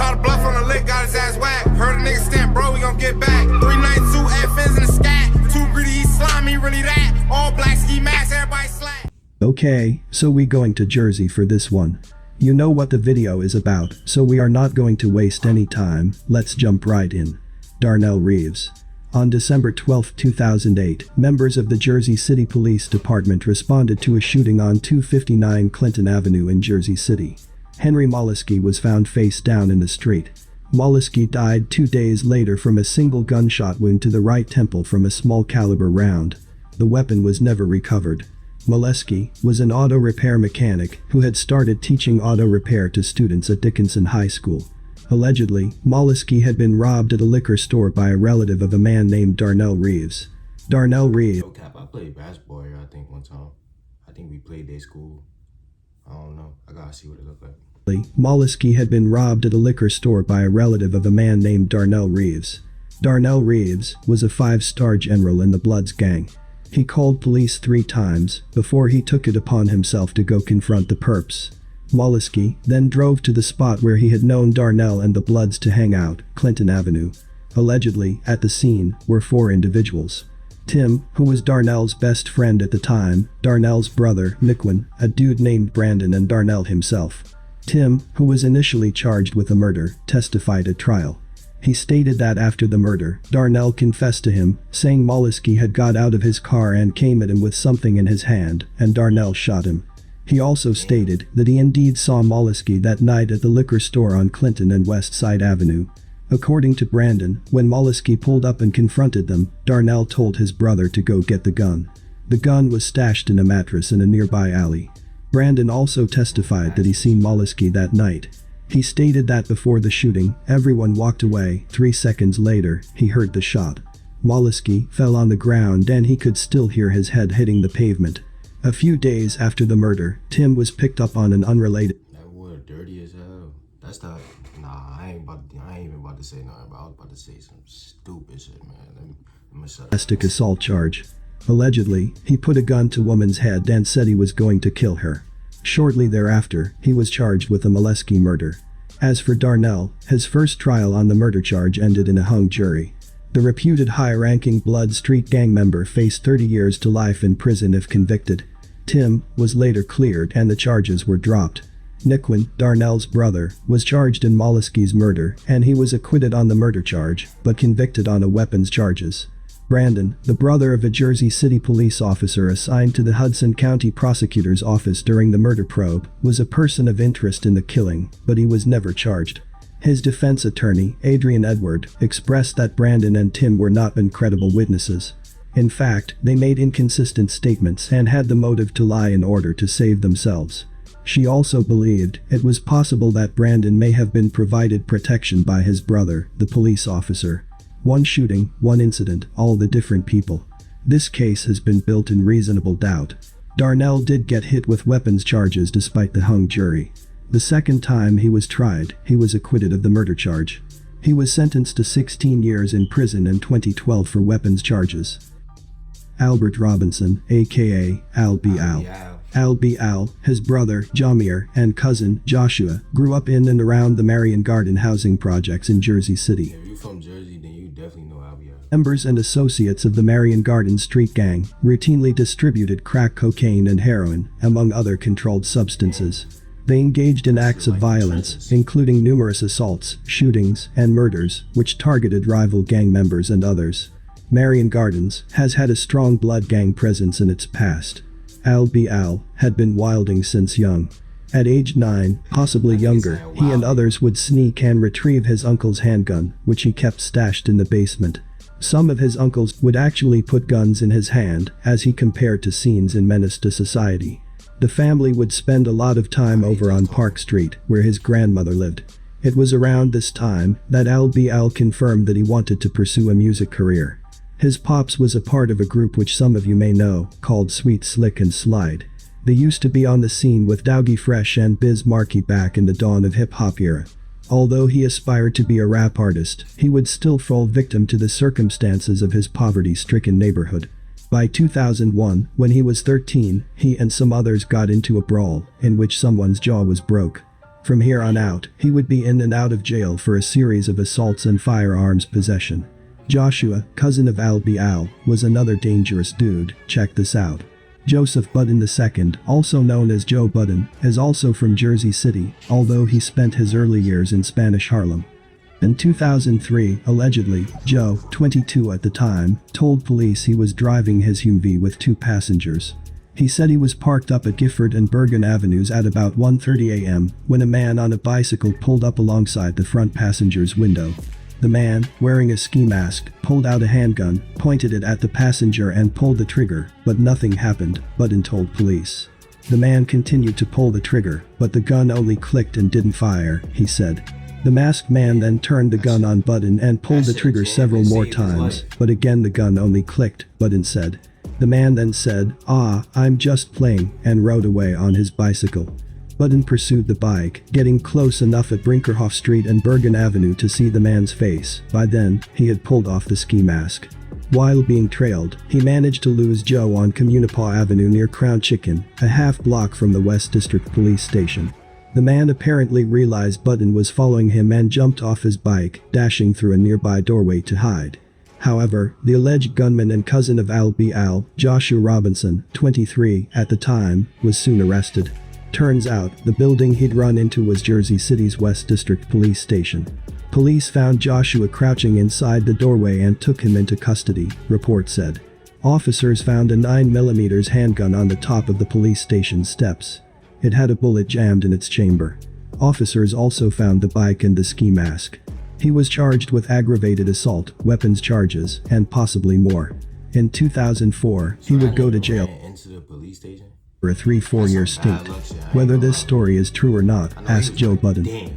Try to bluff on the lick, got his ass whacked. Heard a nigga stand, bro, we gon' get back. 392 F's in the scat. Too greedy, he slimy, really that. All black ski masks, everybody slack. Okay, so we going to Jersey for this one. You know what the video is about, so we are not going to waste any time, let's jump right in. Darnell Reeves. On December 12, 2008, members of the Jersey City Police Department responded to a shooting on 259 Clinton Avenue in Jersey City. Henry Molesky was found face down in the street. Molesky died 2 days later from a single gunshot wound to the right temple from a small caliber round. The weapon was never recovered. Molesky was an auto repair mechanic who had started teaching auto repair to students at Dickinson High School. Allegedly, Molesky had been robbed at a liquor store by a relative of a man named Darnell Reeves. Darnell Reeves. Yo, Cap, I played basketball here, I think, one time. I think we played day school. I don't know. I gotta see what it looked like. Molesky had been robbed at a liquor store by a relative of a man named Darnell Reeves. Darnell Reeves was a 5-star general in the Bloods gang. He called police 3 times before he took it upon himself to go confront the perps. Molesky then drove to the spot where he had known Darnell and the Bloods to hang out, Clinton Avenue. Allegedly, at the scene were 4 individuals. Tim, who was Darnell's best friend at the time, Darnell's brother, Niquin, a dude named Brandon, and Darnell himself. Tim, who was initially charged with a murder, testified at trial. He stated that after the murder, Darnell confessed to him, saying Molesky had got out of his car and came at him with something in his hand, and Darnell shot him. He also stated that he indeed saw Molesky that night at the liquor store on Clinton and West Side Avenue. According to Brandon, when Molesky pulled up and confronted them, Darnell told his brother to go get the gun. The gun was stashed in a mattress in a nearby alley. Brandon also testified that he seen Molesky that night. He stated that before the shooting, everyone walked away. 3 seconds later, he heard the shot. Molesky fell on the ground and he could still hear his head hitting the pavement. A few days after the murder, Tim was picked up on an unrelated— That water dirty as hell. That's not— Nah, I ain't even about to say nothing, but I was about to say some stupid shit, man. Let me shut up. Domestic assault charge. Allegedly, he put a gun to woman's head and said he was going to kill her. Shortly thereafter, he was charged with a Molesky murder. As for Darnell, his first trial on the murder charge ended in a hung jury. The reputed high-ranking Blood Street gang member faced 30 years to life in prison if convicted. Tim was later cleared and the charges were dropped. Niquin, Darnell's brother, was charged in Molesky's murder and he was acquitted on the murder charge, but convicted on a weapons charges. Brandon, the brother of a Jersey City police officer assigned to the Hudson County Prosecutor's Office during the murder probe, was a person of interest in the killing, but he was never charged. His defense attorney, Adrian Edward, expressed that Brandon and Tim were not credible witnesses. In fact, they made inconsistent statements and had the motive to lie in order to save themselves. She also believed it was possible that Brandon may have been provided protection by his brother, the police officer. One shooting, one incident, all the different people. This case has been built in reasonable doubt. Darnell did get hit with weapons charges despite the hung jury. The second time he was tried, he was acquitted of the murder charge. He was sentenced to 16 years in prison in 2012 for weapons charges. Albert Robinson, aka Albee Al. Albee Al, his brother, Jamir, and cousin, Joshua, grew up in and around the Marion Garden housing projects in Jersey City. If you're from Jersey, then you definitely know Albee Al. Members and associates of the Marion Garden street gang routinely distributed crack cocaine and heroin, among other controlled substances. They engaged in acts of violence, including numerous assaults, shootings, and murders, which targeted rival gang members and others. Marion Gardens has had a strong blood gang presence in its past. Albee Al had been wilding since young. At age 9, possibly younger, he and others would sneak and retrieve his uncle's handgun, which he kept stashed in the basement. Some of his uncles would actually put guns in his hand, as he compared to scenes in Menace to Society. The family would spend a lot of time over on Park Street, where his grandmother lived. It was around this time that Albee Al confirmed that he wanted to pursue a music career. His pops was a part of a group which some of you may know, called Sweet Slick and Slide. They used to be on the scene with Dougie Fresh and Biz Markie back in the dawn of hip-hop era. Although he aspired to be a rap artist, he would still fall victim to the circumstances of his poverty-stricken neighborhood. By 2001, when he was 13, he and some others got into a brawl, in which someone's jaw was broke. From here on out, he would be in and out of jail for a series of assaults and firearms possession. Joshua, cousin of Albee was another dangerous dude. Check this out. Joseph Budden II, also known as Joe Budden, is also from Jersey City, although he spent his early years in Spanish Harlem. In 2003, allegedly, Joe, 22 at the time, told police he was driving his Humvee with 2 passengers. He said he was parked up at Gifford and Bergen Avenues at about 1:30 a.m. when a man on a bicycle pulled up alongside the front passenger's window. The man, wearing a ski mask, pulled out a handgun, pointed it at the passenger and pulled the trigger, but nothing happened, Budden told police. The man continued to pull the trigger, but the gun only clicked and didn't fire, he said. The masked man then turned the gun on Budden and pulled the trigger several more times, but again the gun only clicked, Budden said. The man then said, "I'm just playing," and rode away on his bicycle. Budden pursued the bike, getting close enough at Brinkerhoff Street and Bergen Avenue to see the man's face. By then, he had pulled off the ski mask. While being trailed, he managed to lose Joe on Communipaw Avenue near Crown Chicken, a half block from the West District Police Station. The man apparently realized Budden was following him and jumped off his bike, dashing through a nearby doorway to hide. However, the alleged gunman and cousin of Albee Joshua Robinson, 23 at the time, was soon arrested. Turns out, the building he'd run into was Jersey City's West District Police Station. Police found Joshua crouching inside the doorway and took him into custody, report said. Officers found a 9mm handgun on the top of the police station steps. It had a bullet jammed in its chamber. Officers also found the bike and the ski mask. He was charged with aggravated assault, weapons charges, and possibly more. In 2004, he would go to jail for a 3-4-year stint. Whether this story is true or not, asked Joe Budden.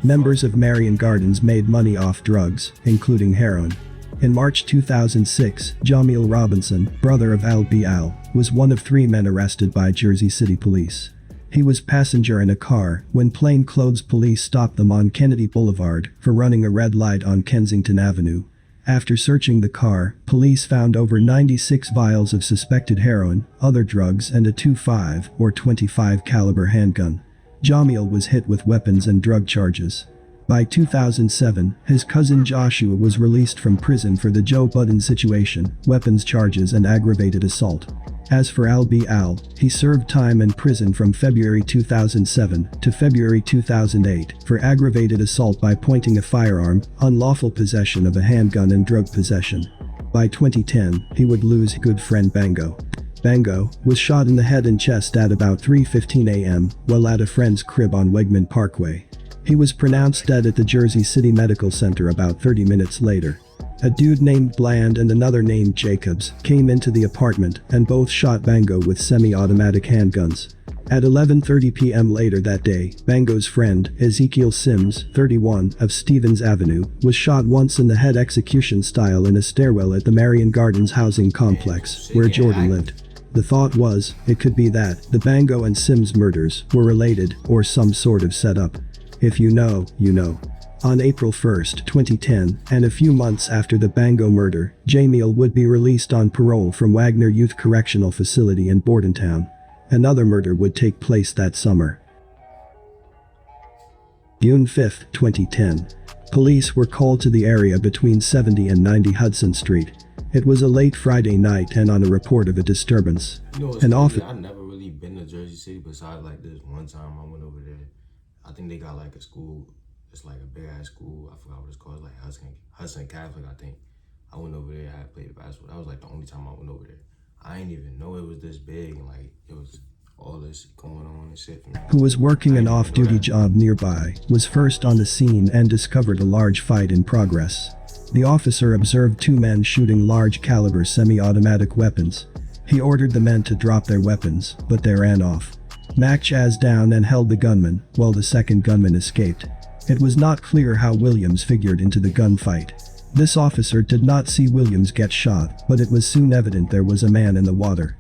Members of Marion Gardens made money off drugs, including heroin. In March 2006, Jamil Robinson, brother of Albee was one of 3 men arrested by Jersey City police. He was passenger in a car when plainclothes police stopped them on Kennedy Boulevard for running a red light on Kensington Avenue. After searching the car, police found over 96 vials of suspected heroin, other drugs and a .25 or .25 caliber handgun. Jamil was hit with weapons and drug charges. By 2007, his cousin Joshua was released from prison for the Joe Budden situation, weapons charges and aggravated assault. As for Albee he served time in prison from February 2007 to February 2008 for aggravated assault by pointing a firearm, unlawful possession of a handgun and drug possession. By 2010, he would lose good friend Bango. Bango was shot in the head and chest at about 3:15 a.m. while at a friend's crib on Wegman Parkway. He was pronounced dead at the Jersey City Medical Center about 30 minutes later. A dude named Bland and another named Jacobs came into the apartment and both shot Bango with semi-automatic handguns. At 11:30 p.m. later that day, Bango's friend, Ezekiel Sims, 31, of Stevens Avenue, was shot once in the head execution style in a stairwell at the Marion Gardens housing complex, where Jordan lived. The thought was, it could be that the Bango and Sims murders were related or some sort of setup. If you know, you know. On April 1, 2010, and a few months after the Bango murder, Jamil would be released on parole from Wagner Youth Correctional Facility in Bordentown. Another murder would take place that summer. June 5, 2010. Police were called to the area between 70 and 90 Hudson Street. It was a late Friday night and on a report of a disturbance. I've never really been to Jersey City besides like this one time I went over there. I think they got like a school. It's like a big ass school. I forgot what it's called. It's like Hudson Catholic, I think. I went over there. I played basketball. That was like the only time I went over there. I didn't even know it was this big and like it was all this going on and shit. Who was working an off-duty job nearby, was first on the scene and discovered a large fight in progress. The officer observed 2 men shooting large caliber semi-automatic weapons. He ordered the men to drop their weapons, but they ran off. Mac chased down and held the gunman, while the second gunman escaped. It was not clear how Williams figured into the gunfight. This officer did not see Williams get shot, but it was soon evident there was a man in the water.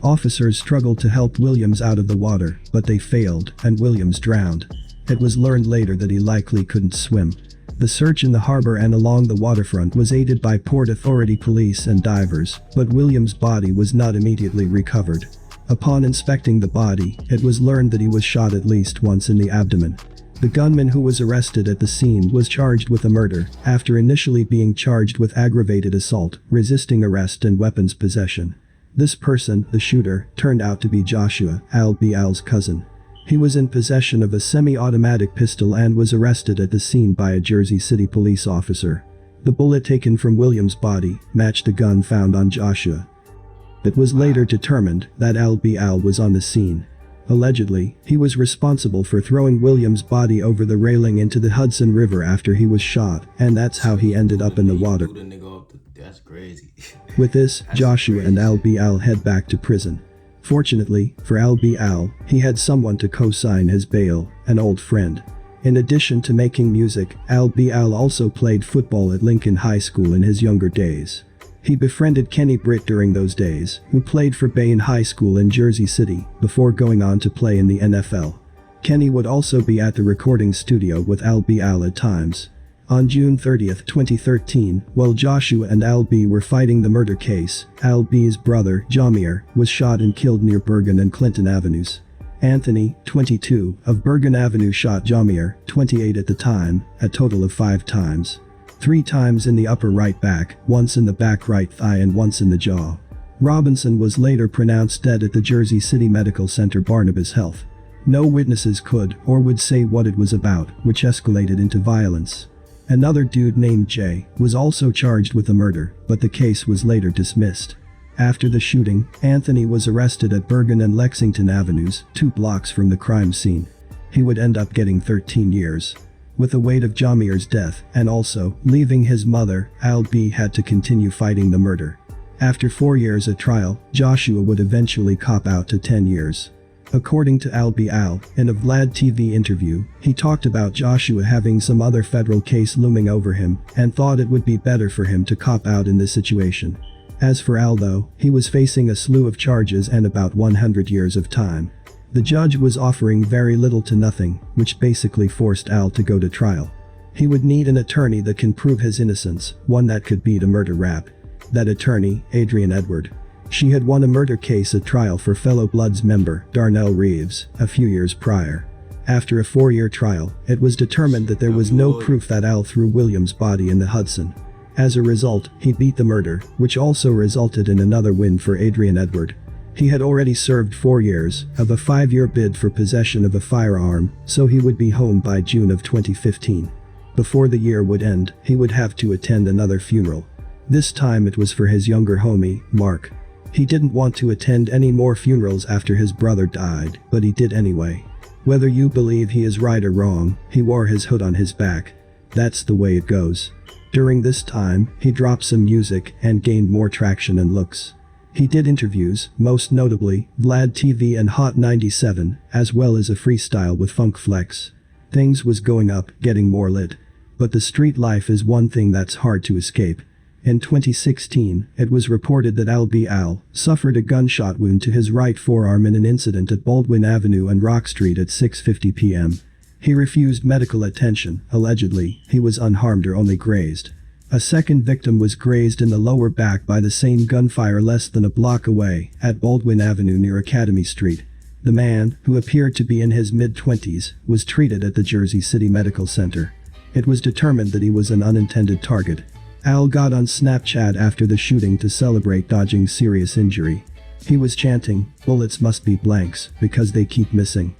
Officers struggled to help Williams out of the water, but they failed, and Williams drowned. It was learned later that he likely couldn't swim. The search in the harbor and along the waterfront was aided by Port Authority police and divers, but Williams' body was not immediately recovered. Upon inspecting the body, it was learned that he was shot at least once in the abdomen. The gunman who was arrested at the scene was charged with a murder, after initially being charged with aggravated assault, resisting arrest and weapons possession. This person, the shooter, turned out to be Joshua, Albee's cousin. He was in possession of a semi-automatic pistol and was arrested at the scene by a Jersey City police officer. The bullet taken from William's body matched the gun found on Joshua. It was later determined that Albee was on the scene. Allegedly, he was responsible for throwing William's body over the railing into the Hudson River after he was shot, and that's how he ended up in the water. That's crazy. With this, Joshua and Albee head back to prison. Fortunately, for Albee, he had someone to co-sign his bail, an old friend. In addition to making music, Albee also played football at Lincoln High School in his younger days. He befriended Kenny Britt during those days, who played for Bayne High School in Jersey City, before going on to play in the NFL. Kenny would also be at the recording studio with Albee at times. On June 30, 2013, while Joshua and Albee were fighting the murder case, Albee's brother, Jamir, was shot and killed near Bergen and Clinton Avenues. Anthony, 22, of Bergen Avenue shot Jamir, 28 at the time, a total of 5 times. 3 times in the upper right back, once in the back right thigh and once in the jaw. Robinson was later pronounced dead at the Jersey City Medical Center Barnabas Health. No witnesses could or would say what it was about, which escalated into violence. Another dude named Jay was also charged with the murder, but the case was later dismissed. After the shooting, Anthony was arrested at Bergen and Lexington Avenues, 2 blocks from the crime scene. He would end up getting 13 years. With the weight of Jamir's death, and also leaving his mother, Albee had to continue fighting the murder. After 4 years at trial, Joshua would eventually cop out to 10 years. According to Albee in a Vlad TV interview, he talked about Joshua having some other federal case looming over him, and thought it would be better for him to cop out in this situation. As for Al though, he was facing a slew of charges and about 100 years of time. The judge was offering very little to nothing, which basically forced Al to go to trial. He would need an attorney that can prove his innocence, one that could beat a murder rap. That attorney, Adrienne Edward. She had won a murder case at trial for fellow Bloods member, Darnell Reeves, a few years prior. After a 4-year trial, it was determined that there was no proof that Al threw William's body in the Hudson. As a result, he beat the murder, which also resulted in another win for Adrienne Edward. He had already served 4 years of a 5-year bid for possession of a firearm, so he would be home by June of 2015. Before the year would end, he would have to attend another funeral. This time it was for his younger homie, Mark. He didn't want to attend any more funerals after his brother died, but he did anyway. Whether you believe he is right or wrong, he wore his hood on his back. That's the way it goes. During this time, he dropped some music and gained more traction and looks. He did interviews, most notably, Vlad TV and Hot 97, as well as a freestyle with Funk Flex. Things was going up, getting more lit. But the street life is one thing that's hard to escape. In 2016, it was reported that Albee suffered a gunshot wound to his right forearm in an incident at Baldwin Avenue and Rock Street at 6:50 p.m. He refused medical attention. Allegedly, he was unharmed or only grazed. A second victim was grazed in the lower back by the same gunfire less than a block away, at Baldwin Avenue near Academy Street. The man, who appeared to be in his mid-20s, was treated at the Jersey City Medical Center. It was determined that he was an unintended target. Al got on Snapchat after the shooting to celebrate dodging serious injury. He was chanting, "Bullets must be blanks, because they keep missing."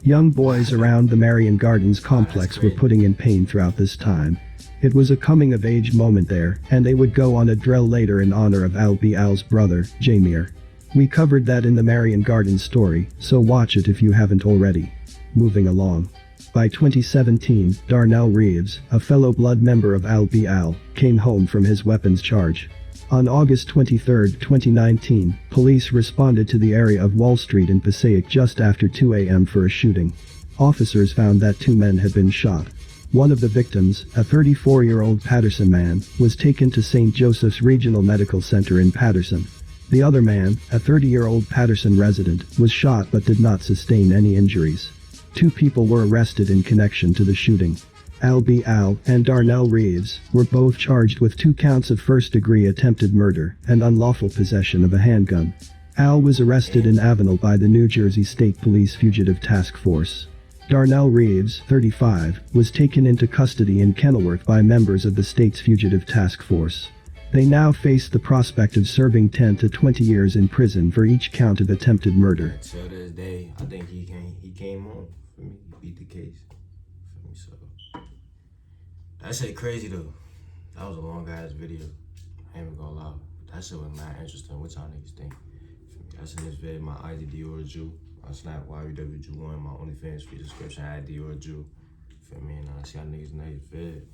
Young boys around the Marion Gardens complex were putting in pain throughout this time. It was a coming-of-age moment there, and they would go on a drill later in honor of Albee's brother, Jamir. We covered that in the Marion Gardens story, so watch it if you haven't already. Moving along. By 2017, Darnell Reeves, a fellow Blood member of Albee, came home from his weapons charge. On August 23, 2019, police responded to the area of Wall Street in Passaic just after 2 a.m. for a shooting. Officers found that 2 men had been shot. One of the victims, a 34-year-old Patterson man, was taken to St. Joseph's Regional Medical Center in Patterson. The other man, a 30-year-old Patterson resident, was shot but did not sustain any injuries. 2 people were arrested in connection to the shooting. Albee Al and Darnell Reeves were both charged with 2 counts of first-degree attempted murder and unlawful possession of a handgun. Al was arrested in Avenel by the New Jersey State Police Fugitive Task Force. Darnell Reeves, 35, was taken into custody in Kenilworth by members of the state's Fugitive Task Force. They now face the prospect of serving 10 to 20 years in prison for each count of attempted murder. Till this day, I think he came home for me. He beat the case for me, so that shit crazy though. That was a long ass video. I ain't even gonna lie. That shit was mad interesting. What y'all niggas think? That's in this vid, my ID Dior my Snap YWW1, my Onlyfans free subscription ID Dior Feel me? And I see y'all niggas in that vid.